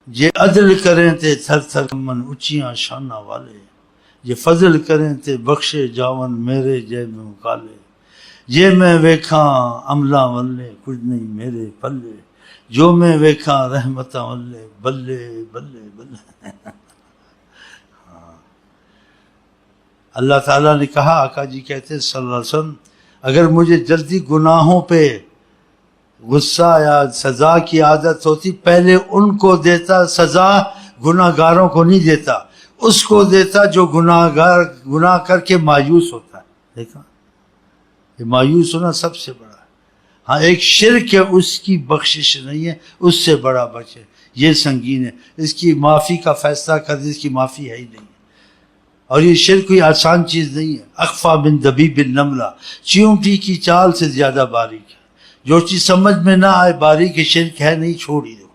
یہ عدل کریں تے تھر تھر من اچیاں شانہ والے، یہ فضل کریں تے بخشے جاون میرے جے میں کالے، یہ میں ویکھاں عملاں والے کچھ نہیں میرے پلے، جو میں ویکھاں رحمتاں والے بلے بلے بلے۔ اللہ تعالیٰ نے کہا، آقا جی کہتے ہیں صلی اللہ علیہ وسلم، اگر مجھے جلدی گناہوں پہ غصہ یا سزا کی عادت ہوتی، پہلے ان کو دیتا سزا، گناہ گاروں کو نہیں دیتا، اس کو دیتا جو گناہ کر کے مایوس ہوتا ہے۔ دیکھا، یہ مایوس ہونا سب سے بڑا ہے۔ ہاں ایک شرک ہے، اس کی بخشش نہیں ہے، اس سے بڑا بچے، یہ سنگین ہے، اس کی معافی کا فیصلہ کر دے، اس کی معافی ہے ہی نہیں۔ اور یہ شرک کوئی آسان چیز نہیں ہے، اخفا من دبیب النملہ، چیونٹی کی چال سے زیادہ باریک ہے۔ جو چیز سمجھ میں نہ آئے باریک شرک ہے، نہیں، چھوڑ ہی دو۔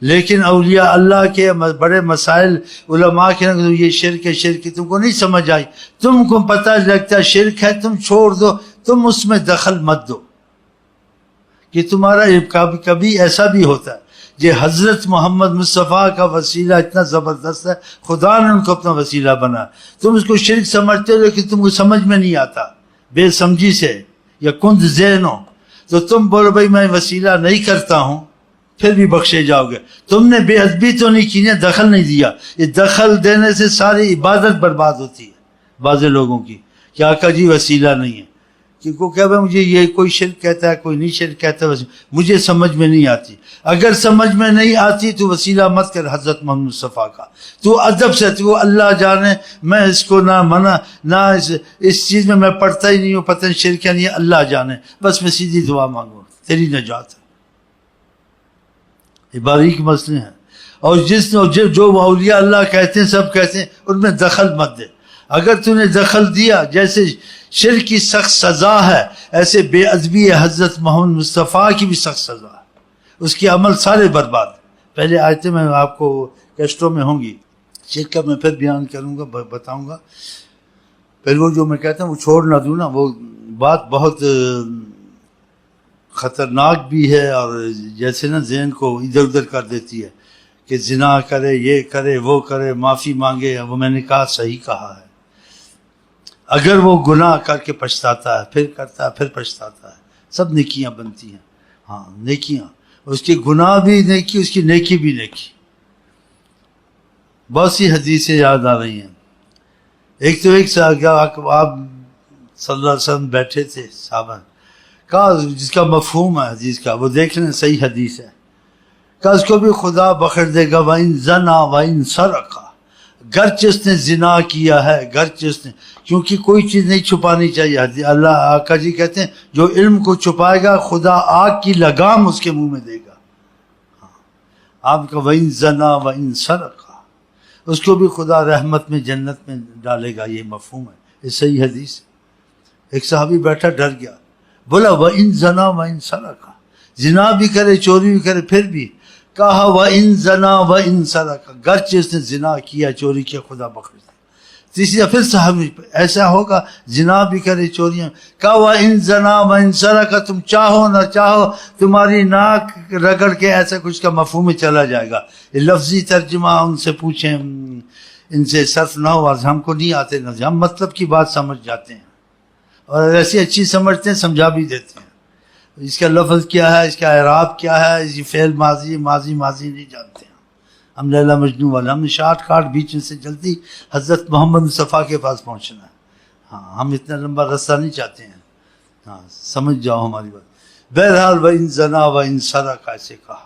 لیکن اولیاء اللہ کے بڑے مسائل علماء کے یہ شرک ہے، شرک تم کو نہیں سمجھ آئی، تم کو پتہ لگتا شرک ہے، تم چھوڑ دو، تم اس میں دخل مت دو۔ کہ تمہارا کبھی ایسا بھی ہوتا ہے، یہ حضرت محمد مصطفیٰ کا وسیلہ اتنا زبردست ہے، خدا نے ان کو اپنا وسیلہ بنا، تم اس کو شرک سمجھتے ہو لیکن تم کو سمجھ میں نہیں آتا، بے سمجھی سے یا کند ذہن ہو، تو تم بولو بھائی میں وسیلہ نہیں کرتا ہوں، پھر بھی بخشے جاؤ گے۔ تم نے بے ادبی تو نہیں کی، دخل نہیں دیا، یہ دخل دینے سے ساری عبادت برباد ہوتی ہے بعض لوگوں کی، کہ آقا جی وسیلہ نہیں ہے، کہ کو کہہ بھائی مجھے یہ کوئی شرک کہتا ہے، کوئی نہیں شرک کہتا ہے، مجھے سمجھ میں نہیں آتی۔ اگر سمجھ میں نہیں آتی تو وسیلہ مت کر حضرت محمد مصطفیٰ کا، تو ادب سے، تو اللہ جانے میں اس کو نہ منع، نہ اس چیز میں پڑھتا ہی نہیں ہوں، پتہ نہیں شرک ہے نہیں، اللہ جانے، بس میں سیدھی دعا مانگوں، تیری نجات ہے۔ یہ باریک مسئلے ہیں، اور جو اولیاء اللہ کہتے ہیں، سب کہتے ہیں ان میں دخل مت دے۔ اگر تو نے دخل دیا، جیسے شرک کی سخت سزا ہے، ایسے بے ادبی حضرت محمد مصطفیٰ کی بھی سخت سزا ہے، اس کے عمل سارے برباد۔ پہلے آیتیں میں آپ کو کیسٹوں میں ہوں گی، شرک کا میں پھر بیان کروں گا، بتاؤں گا۔ پھر وہ جو میں کہتا ہوں وہ چھوڑ نہ دوں نا، وہ بات بہت خطرناک بھی ہے، اور جیسے نا ذہن کو ادھر ادھر کر دیتی ہے، کہ زنا کرے، یہ کرے، وہ کرے، معافی مانگے۔ وہ میں نے کہا صحیح کہا ہے، اگر وہ گناہ کر کے پچھتاتا ہے، پھر کرتا ہے، پھر پچھتاتا ہے، سب نیکیاں بنتی ہیں۔ ہاں نیکیاں، اس کی گناہ بھی نیکی، اس کی نیکی بھی نیکی۔ بہت سی حدیثیں یاد آ رہی ہیں۔ ایک تو آپ صلی اللہ علیہ وسلم بیٹھے تھے، صحابہ کہا، جس کا مفہوم ہے حدیث کا، وہ دیکھ لیں، صحیح حدیث ہے، کہا اس کو بھی خدا بخش دے گا، وَإِن زَنَا وَإِن سَرَقَ، گرچہ اس نے زنا کیا ہے، گرچہ اس نے، کیونکہ کوئی چیز نہیں چھپانی چاہیے۔ اللہ آقا جی کہتے ہیں جو علم کو چھپائے گا خدا آگ کی لگام اس کے منہ میں دے گا۔ آپ کا وَإِن زَنَا وَإِن سَرَقَ، اس کو بھی خدا رحمت میں، جنت میں ڈالے گا، یہ مفہوم ہے، یہ صحیح حدیث ہے۔ ایک صحابی بیٹھا ڈر گیا، بولا وَإِن زَنَا وَإِن سَرَقَ، زنا بھی کرے، چوری بھی کرے، پھر بھی کہا وَإِن زَنَا وَإِن سَرَقَ، گرچہ اس نے زنا کیا، چوری کیا، خدا بخش دے۔ تیسری پھر صحابی ایسا ہوگا، زنا بھی کرے، چوریاں، کہا وَإِن زَنَا وَإِن سَرَقَ، تم چاہو نہ چاہو تمہاری ناک رگڑ کے ایسا کچھ کا مفہوم میں چلا جائے گا۔ یہ لفظی ترجمہ ان سے پوچھیں، ان سے صرف نہ ہو، ہم کو نہیں آتے، نہ ہم مطلب کی بات سمجھ جاتے ہیں، اور ایسی اچھی سمجھتے ہیں، سمجھا بھی دیتے ہیں۔ اس کا لفظ کیا ہے، اس کا اعراب کیا ہے، اس کی فعل ماضی نہیں جانتے ہیں ہم۔ لیلا مجنون والا، ہم نے شارٹ کاٹ بیچ میں سے جلدی حضرت محمد مصطفیٰ کے پاس پہنچنا ہے۔ ہاں ہم اتنا لمبا رستہ نہیں چاہتے ہیں، ہاں سمجھ جاؤ ہماری بات۔ بہرحال وَإِن زَنَا وَإِن سَرَقَ ایسے کہا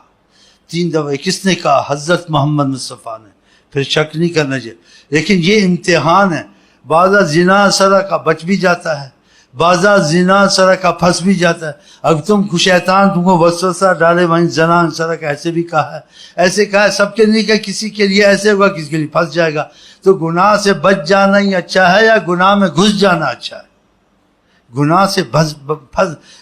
3 دفعہ۔ کس نے کہا؟ حضرت محمد مصطفیٰ نے۔ پھر شک نہیں کرنا چاہیے، لیکن یہ امتحان ہے، بعض زنا سرقہ بچ بھی جاتا ہے، بعض زنا سرقہ پھنس بھی جاتا ہے۔ اب شیطان تم کو وسوسہ ڈالے، وہیں زنا سرقہ ایسے بھی کہا ہے، ایسے کہا ہے، سب کے لیے کہ کسی کے لیے ایسے ہوگا، کسی کے لیے پھنس جائے گا۔ تو گناہ سے بچ جانا ہی اچھا ہے یا گناہ میں گھس جانا اچھا ہے؟ گناہ سے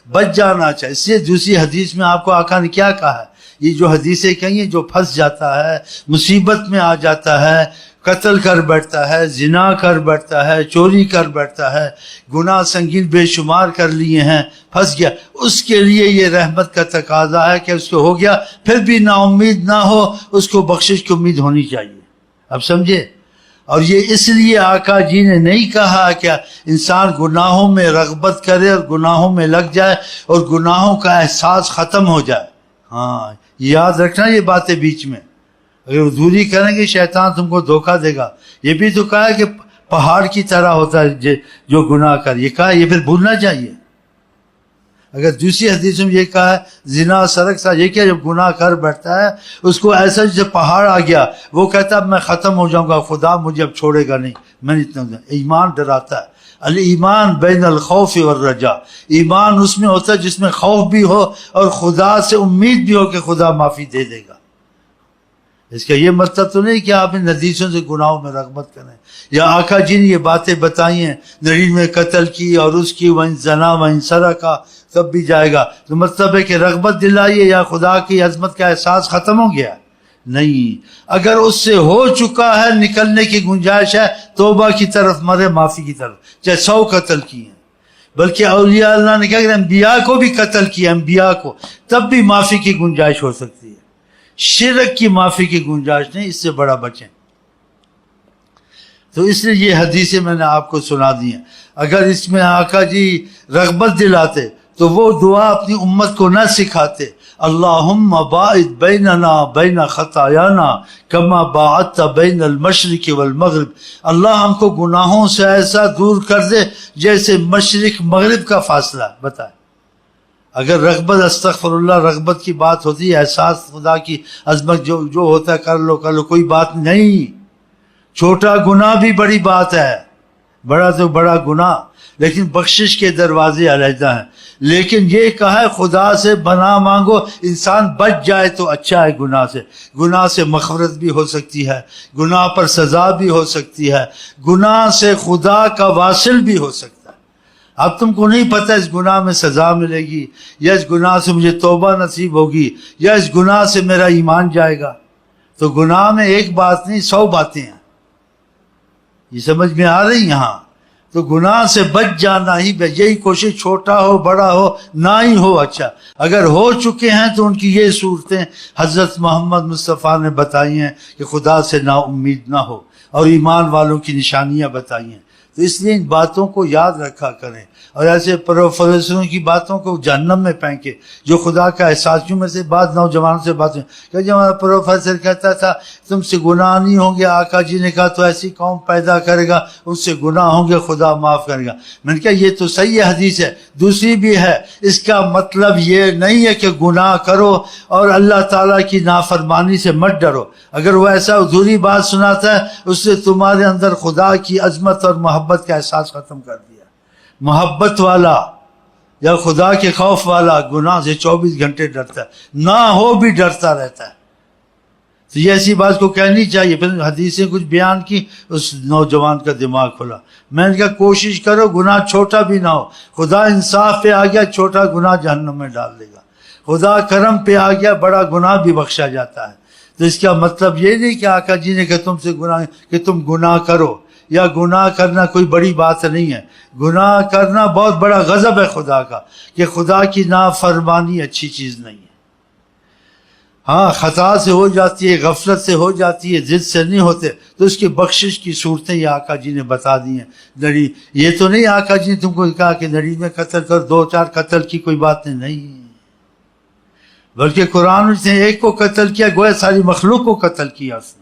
بچ جانا اچھا ہے۔ اس لیے دوسری حدیث میں آپ کو آقا نے کیا کہا ہے؟ یہ جو حدیثیں کہیں ہیں، جو پھنس جاتا ہے، مصیبت میں آ جاتا ہے، قتل کر بیٹھتا ہے، زنا کر بیٹھتا ہے، چوری کر بیٹھتا ہے، گناہ سنگین بے شمار کر لیے ہیں، پھنس گیا، اس کے لیے یہ رحمت کا تقاضا ہے کہ اس کو ہو گیا پھر بھی نا امید نہ ہو، اس کو بخشش کی امید ہونی چاہیے. اب سمجھے؟ اور یہ اس لیے آقا جی نے نہیں کہا کہ انسان گناہوں میں رغبت کرے اور گناہوں میں لگ جائے اور گناہوں کا احساس ختم ہو جائے. ہاں یاد رکھنا یہ باتیں بیچ میں، اگر حضوری کریں گے شیطان تم کو دھوکہ دے گا. یہ بھی تو کہا ہے کہ پہاڑ کی طرح ہوتا ہے جو گناہ کر، یہ کہا یہ پھر بھولنا چاہیے. اگر دوسری حدیث میں یہ کہا ہے زنا سرق سا، یہ کیا جب گناہ کر بیٹھتا ہے اس کو ایسا جیسے پہاڑ آ گیا، وہ کہتا ہے میں ختم ہو جاؤں گا، خدا مجھے اب چھوڑے گا نہیں، میں اتنا. ایمان ڈراتا ہے. الایمان بین الخوف والرجاء، ایمان اس میں ہوتا ہے جس میں خوف بھی ہو اور خدا سے امید بھی ہو کہ خدا معافی دے دے گا. اس کا یہ مطلب تو نہیں کہ آپ ان حدیثوں سے گناہوں میں رغبت کریں. یا آقا جی نے یہ باتیں بتائی ہیں، نرین میں قتل کی اور اس کی وَإِن زَنَا وَإِن سَرَقَ تب بھی جائے گا، تو مطلب ہے کہ رغبت دلائیے یا خدا کی عظمت کا احساس ختم ہو گیا؟ نہیں. اگر اس سے ہو چکا ہے، نکلنے کی گنجائش ہے، توبہ کی طرف مرے، معافی کی طرف. چاہے 100 قتل کیے ہیں، بلکہ اولیاء اللہ نے کہا کہ انبیاء کو بھی قتل کیا، انبیاء کو، تب بھی معافی کی گنجائش ہو سکتی ہے. شرک کی معافی کی گنجائش نہیں، اس سے بڑا بچیں. تو اس لیے یہ حدیثیں میں نے آپ کو سنا دی ہیں. اگر اس میں آقا جی رغبت دلاتے تو وہ دعا اپنی امت کو نہ سکھاتے. اللہم باعد بیننا بین خطایانا کما باعدت بین المشرق والمغرب. اللہ ہم کو گناہوں سے ایسا دور کر دے جیسے مشرق مغرب کا فاصلہ. بتائے اگر رغبت، استغفر اللہ، رغبت کی بات ہوتی ہے، احساس خدا کی عظمت جو ہوتا ہے کر لو کوئی بات نہیں. چھوٹا گناہ بھی بڑی بات ہے، بڑا تو بڑا گناہ، لیکن بخشش کے دروازے علیحدہ ہیں. لیکن یہ کہا ہے خدا سے بنا مانگو، انسان بچ جائے تو اچھا ہے. گناہ سے مغفرت بھی ہو سکتی ہے، گناہ پر سزا بھی ہو سکتی ہے، گناہ سے خدا کا واصل بھی ہو سکتا ہے. اب تم کو نہیں پتہ اس گناہ میں سزا ملے گی یا اس گناہ سے مجھے توبہ نصیب ہوگی یا اس گناہ سے میرا ایمان جائے گا. تو گناہ میں ایک بات نہیں 100 باتیں ہیں. یہ سمجھ میں آ رہی یہاں؟ تو گناہ سے بچ جانا ہی، یہی کوشش، چھوٹا ہو بڑا ہو نہ ہی ہو اچھا. اگر ہو چکے ہیں تو ان کی یہ صورتیں حضرت محمد مصطفیٰ نے بتائی ہیں کہ خدا سے نا امید نہ ہو، اور ایمان والوں کی نشانیاں بتائی ہیں. تو اس لیے ان باتوں کو یاد رکھا کریں، اور ایسے پروفیسروں کی باتوں کو جہنم میں پھینکے جو خدا کا احساسیوں میں سے بعض نوجوانوں سے باتیں کہ جب ہمارا پروفیسر کہتا تھا تم سے گناہ نہیں ہوں گے، آقا جی نے کہا تو ایسی قوم پیدا کرے گا ان سے گناہ ہوں گے، خدا معاف کرے گا. میں نے کہا یہ تو صحیح حدیث ہے، دوسری بھی ہے. اس کا مطلب یہ نہیں ہے کہ گناہ کرو اور اللہ تعالیٰ کی نافرمانی سے مت ڈرو. اگر وہ ایسا ادھوری بات سناتا ہے اس سے تمہارے اندر خدا کی عظمت اور محبت کا احساس ختم کر دیا. محبت والا یا خدا کے خوف والا گناہ سے 24 گھنٹے ڈرتا ہے، نہ ہو بھی ڈرتا رہتا ہے. تو یہ ایسی بات کو کہنی چاہیے. پھر حدیثیں کچھ بیان کی، اس نوجوان کا دماغ کھلا. میں نے کہا کوشش کرو گناہ چھوٹا بھی نہ ہو. خدا انصاف پہ آ گیا چھوٹا گناہ جہنم میں ڈال دے گا، خدا کرم پہ آ گیا بڑا گناہ بھی بخشا جاتا ہے. تو اس کا مطلب یہ نہیں کہ آقا جی نے کہ تم سے گناہ کہ تم گناہ کرو، یا گناہ کرنا کوئی بڑی بات نہیں ہے. گناہ کرنا بہت بڑا غضب ہے خدا کا، کہ خدا کی نافرمانی اچھی چیز نہیں ہے. ہاں خطا سے ہو جاتی ہے، غفلت سے ہو جاتی ہے، ضد سے نہیں ہوتے، تو اس کی بخشش کی صورتیں یہ آقا جی نے بتا دی ہیں. نری یہ تو نہیں آقا جی نے تم کو کہا کہ نری میں قتل کر، 2-4 قتل کی کوئی بات نہیں. بلکہ قرآن نے ایک کو قتل کیا گویا ساری مخلوق کو قتل کیا اس نے.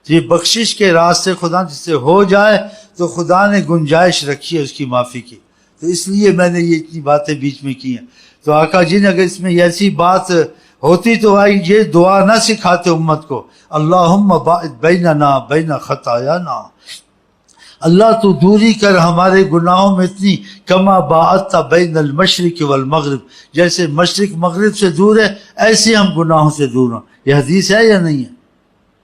یہ بخشش کے راستے خدا جس سے ہو جائے تو خدا نے گنجائش رکھی ہے اس کی معافی کی. تو اس لیے میں نے یہ اتنی باتیں بیچ میں کی ہیں. تو آقا جی نے اگر اس میں ایسی بات ہوتی تو آئی یہ دعا نہ سکھاتے امت کو، اللہم باعد بیننا بین خطایانا، اللہ تو دوری کر ہمارے گناہوں میں اتنی، کما باعدت بین المشرق والمغرب، جیسے مشرق مغرب سے دور ہے ایسے ہم گناہوں سے دور ہوں. یہ حدیث ہے یا نہیں ہے؟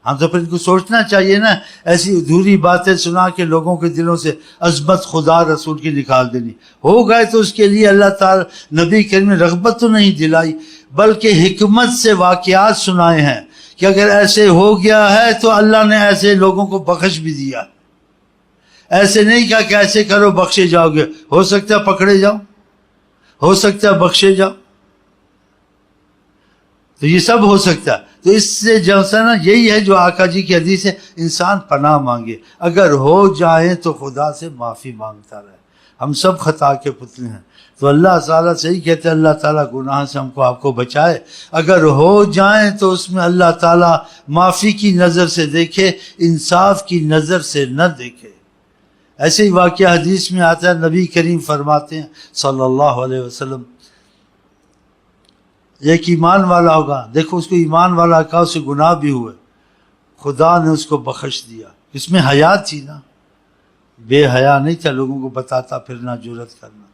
ہم تو پھر ان کو سوچنا چاہیے نا. ایسی ادھوری باتیں سنا کے لوگوں کے دلوں سے عظمت خدا رسول کی نکال دینی. ہو گئے تو اس کے لیے اللہ تعالی نبی کریم نے رغبت تو نہیں دلائی، بلکہ حکمت سے واقعات سنائے ہیں کہ اگر ایسے ہو گیا ہے تو اللہ نے ایسے لوگوں کو بخش بھی دیا. ایسے نہیں کہا کہ ایسے کرو بخشے جاؤ گے. ہو سکتا ہے پکڑے جاؤ, ہو سکتا ہے بخشے جاؤ, تو یہ سب ہو سکتا ہے. تو اس سے جو نا یہی ہے جو آقا جی کی حدیث ہے, انسان پناہ مانگے, اگر ہو جائیں تو خدا سے معافی مانگتا رہے. ہم سب خطا کے پتلے ہیں, تو اللہ تعالیٰ سے ہی کہتے ہیں اللہ تعالیٰ گناہ سے ہم کو آپ کو بچائے. اگر ہو جائیں تو اس میں اللہ تعالیٰ معافی کی نظر سے دیکھے, انصاف کی نظر سے نہ دیکھے. ایسے ہی واقعہ حدیث میں آتا ہے, نبی کریم فرماتے ہیں صلی اللہ علیہ وسلم, ایک ایمان والا ہوگا, دیکھو اس کو ایمان والا کہا, اسے گناہ بھی ہوئے, خدا نے اس کو بخش دیا. اس میں حیا تھی نا, بے حیا نہیں تھا, لوگوں کو بتاتا پھرنا, جرات کرنا.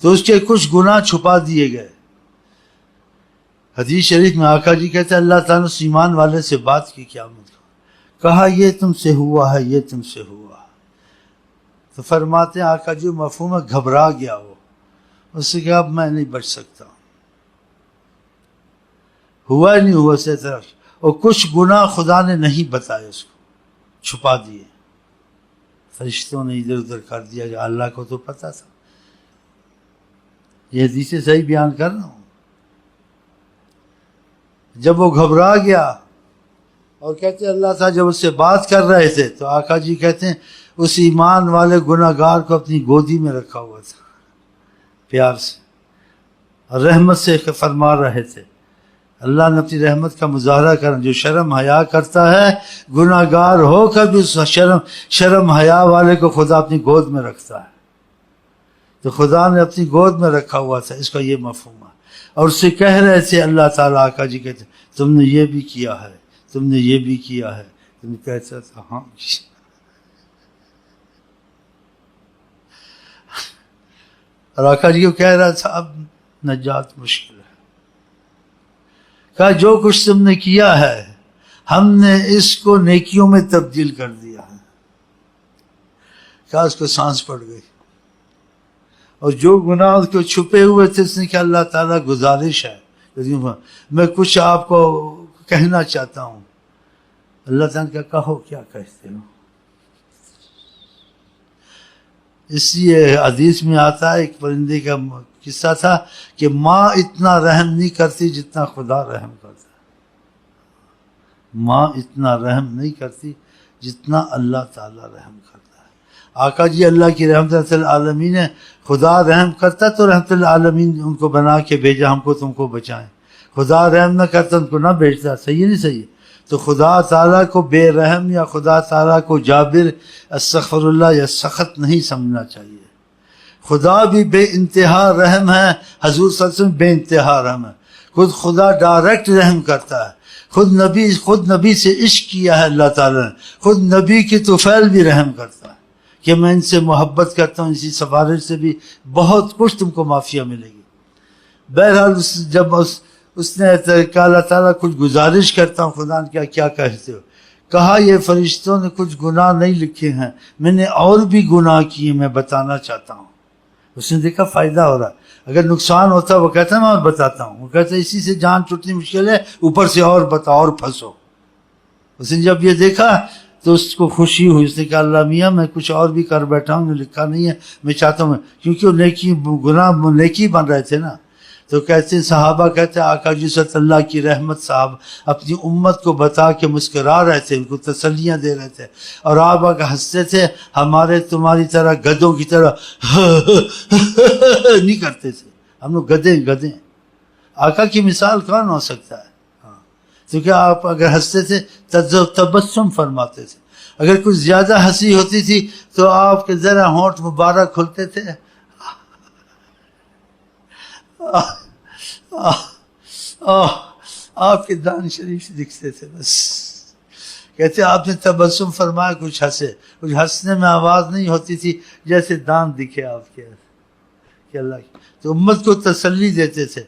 تو اس کے کچھ گناہ چھپا دیے گئے. حدیث شریف میں آقا جی کہتے ہیں اللہ تعالیٰ نے اس ایمان والے سے بات کی قیامت کو, کہا یہ تم سے ہوا ہے, یہ تم سے ہوا. تو فرماتے ہیں آقا جی مفہوم ہے گھبرا گیا وہ, اس سے کہا اب میں نہیں بچ سکتا, ہوا ہی نہیں ہوا سے طرف. اور کچھ گناہ خدا نے نہیں بتائے, اس کو چھپا دیے, فرشتوں نے ادھر ادھر کر دیا, جو اللہ کو تو پتا تھا. یہ حدیث صحیح بیان کر رہا ہوں. جب وہ گھبرا گیا اور کہتے ہیں اللہ تعالیٰ جب اس سے بات کر رہے تھے تو آقا جی کہتے ہیں اس ایمان والے گناہ گار کو اپنی گودی میں رکھا ہوا تھا, پیار سے اور رحمت سے فرما رہے تھے. اللہ نے اپنی رحمت کا مظاہرہ کرنا. جو شرم حیا کرتا ہے گناہ گار ہو کر بھی اس شرم حیا والے کو خدا اپنی گود میں رکھتا ہے. تو خدا نے اپنی گود میں رکھا ہوا تھا, اس کا یہ مفہوم ہے. اور اس سے کہہ رہے تھے اللہ تعالیٰ, آقا جی کہتے تم نے یہ بھی کیا ہے, تم نے یہ بھی کیا ہے. تم کہتا تھا ہاں. اور آقا جی کو کہہ رہا تھا اب نجات مشکل ہے. کہا جو کچھ تم نے کیا ہے ہم نے اس کو نیکیوں میں تبدیل کر دیا ہے. کہا اس کو سانس پڑ گئی. اور جو گناہ اس کو چھپے ہوئے تھے اس نے کہا اللہ تعالیٰ گزارش ہے, میں کچھ آپ کو کہنا چاہتا ہوں. اللہ تعالیٰ نے کہا کہو کیا کہتے ہو. اس لیے حدیث میں آتا ہے ایک پرندے کا قصہ تھا کہ ماں اتنا رحم نہیں کرتی جتنا خدا رحم کرتا ہے. ماں اتنا رحم نہیں کرتی جتنا اللہ تعالیٰ رحم کرتا ہے. آقا جی اللہ کی رحمت العالمین ہے, خدا رحم کرتا تو رحمت العالمین ان کو بنا کے بھیجا ہم کو تم کو بچائیں. خدا رحم نہ کرتا ان کو نہ بھیجتا. صحیح نہیں صحیح. تو خدا تعالیٰ کو بے رحم یا خدا تعالیٰ کو جابر استغفر اللہ یا سخت نہیں سمجھنا چاہیے. خدا بھی بے انتہا رحم ہے, حضور صلی اللہ علیہ وسلم بے انتہا رحم ہے. خود خدا ڈائریکٹ رحم کرتا ہے. خود نبی سے عشق کیا ہے اللہ تعالیٰ نے. خود نبی کی طفیل بھی رحم کرتا ہے کہ میں ان سے محبت کرتا ہوں, اسی سفارش سے بھی بہت کچھ تم کو معافیہ ملے گی. بہرحال جب اس نے کہا اللہ تعالیٰ کچھ گزارش کرتا ہوں. خدا نے کیا کہتے ہو. کہا یہ فرشتوں نے کچھ گناہ نہیں لکھے ہیں, میں نے اور بھی گناہ کیے, میں بتانا چاہتا ہوں. اس نے دیکھا فائدہ ہو رہا. اگر نقصان ہوتا وہ کہتا میں اور بتاتا ہوں. وہ کہتا اسی سے جان چھوٹنی مشکل ہے, اوپر سے اور بتا اور پھنسو. اس نے جب یہ دیکھا تو اس کو خوشی ہوئی. اس نے کہا اللہ میاں میں کچھ اور بھی کر بیٹھا ہوں, لکھا نہیں ہے, میں چاہتا ہوں. کیونکہ وہ گناہ نیکی بن رہے تھے نا. تو کہتے ہیں صحابہ کہتے ہیں آقا جی صلی اللہ کی رحمت صاحب اپنی امت کو بتا کے مسکرا رہے تھے, ان کو تسلیاں دے رہے تھے. اور آپ ہنستے تھے, ہمارے تمہاری طرح گدوں کی طرح نہیں کرتے تھے. ہم لوگ گدے. آقا کی مثال کون ہو سکتا ہے. کیونکہ آپ اگر ہنستے تھے تبسم فرماتے تھے. اگر کچھ زیادہ ہنسی ہوتی تھی تو آپ کے ذرا ہونٹ مبارک کھلتے تھے, آپ کے دان شریف دکھتے تھے. بس کہتے آپ نے تبسم فرمایا, کچھ ہنسے. کچھ ہنسنے میں آواز نہیں ہوتی تھی, جیسے دان دکھے آپ کے. کہ اللہ کی تو امت کو تسلی دیتے تھے.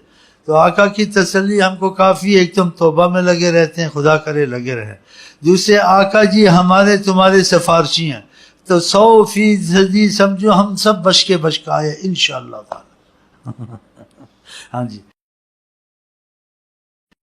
تو آقا کی تسلی ہم کو کافی ہے. ایک تو ہم توبہ میں لگے رہتے ہیں, خدا کرے لگے رہے. دوسرے آقا جی ہمارے تمہارے سفارشی ہیں, تو 100% سمجھو ہم سب بچ کے آئے انشاءاللہ تعالی. ہاں جی.